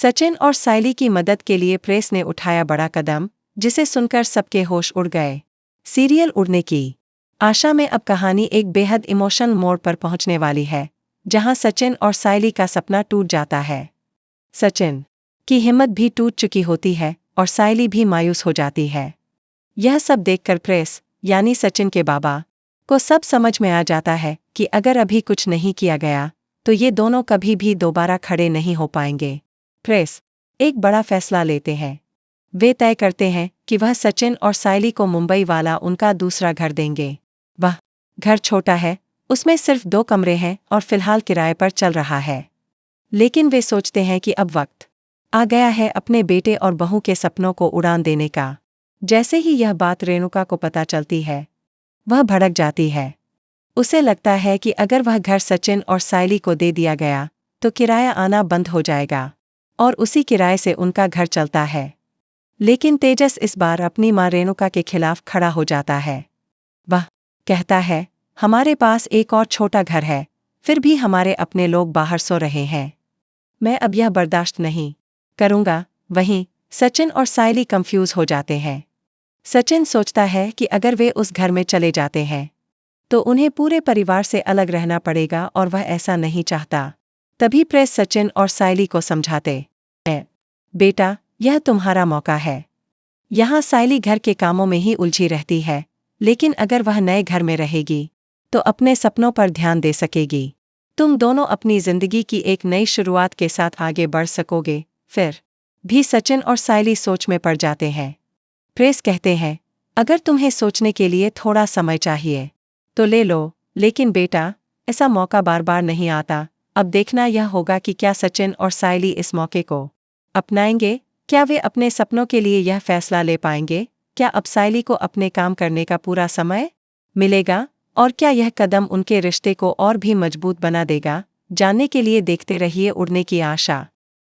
सचिन और सायली की मदद के लिए प्रेस ने उठाया बड़ा कदम, जिसे सुनकर सबके होश उड़ गए। सीरियल उड़ने की आशा में अब कहानी एक बेहद इमोशनल मोड़ पर पहुंचने वाली है, जहां सचिन और सायली का सपना टूट जाता है। सचिन की हिम्मत भी टूट चुकी होती है और सायली भी मायूस हो जाती है। यह सब देखकर प्रेस यानी सचिन के बाबा को सब समझ में आ जाता है कि अगर अभी कुछ नहीं किया गया तो ये दोनों कभी भी दोबारा खड़े नहीं हो पाएंगे। प्रेस एक बड़ा फैसला लेते हैं। वे तय करते हैं कि वह सचिन और सायली को मुंबई वाला उनका दूसरा घर देंगे। वह घर छोटा है, उसमें सिर्फ 2 कमरे हैं और फिलहाल किराए पर चल रहा है। लेकिन वे सोचते हैं कि अब वक्त आ गया है अपने बेटे और बहू के सपनों को उड़ान देने का। जैसे ही यह बात रेणुका को पता चलती है, वह भड़क जाती है। उसे लगता है कि अगर वह घर सचिन और सायली को दे दिया गया तो किराया आना बंद हो जाएगा और उसी किराए से उनका घर चलता है। लेकिन तेजस इस बार अपनी मां रेणुका के खिलाफ खड़ा हो जाता है। वह कहता है, हमारे पास एक और छोटा घर है, फिर भी हमारे अपने लोग बाहर सो रहे हैं। मैं अब यह बर्दाश्त नहीं करूंगा। वहीं सचिन और सायली कंफ्यूज हो जाते हैं। सचिन सोचता है कि अगर वे उस घर में चले जाते हैं तो उन्हें पूरे परिवार से अलग रहना पड़ेगा और वह ऐसा नहीं चाहता। तभी प्रेस सचिन और सायली को समझाते हैं, बेटा यह तुम्हारा मौका है। यहाँ सायली घर के कामों में ही उलझी रहती है, लेकिन अगर वह नए घर में रहेगी तो अपने सपनों पर ध्यान दे सकेगी। तुम दोनों अपनी जिंदगी की एक नई शुरुआत के साथ आगे बढ़ सकोगे। फिर भी सचिन और सायली सोच में पड़ जाते हैं। प्रेस कहते हैं, अगर तुम्हें सोचने के लिए थोड़ा समय चाहिए तो ले लो, लेकिन बेटा ऐसा मौका बार बार नहीं आता। अब देखना यह होगा कि क्या सचिन और सायली इस मौके को अपनाएंगे। क्या वे अपने सपनों के लिए यह फैसला ले पाएंगे? क्या अब सायली को अपने काम करने का पूरा समय मिलेगा? और क्या यह कदम उनके रिश्ते को और भी मजबूत बना देगा? जानने के लिए देखते रहिए उड़ने की आशा।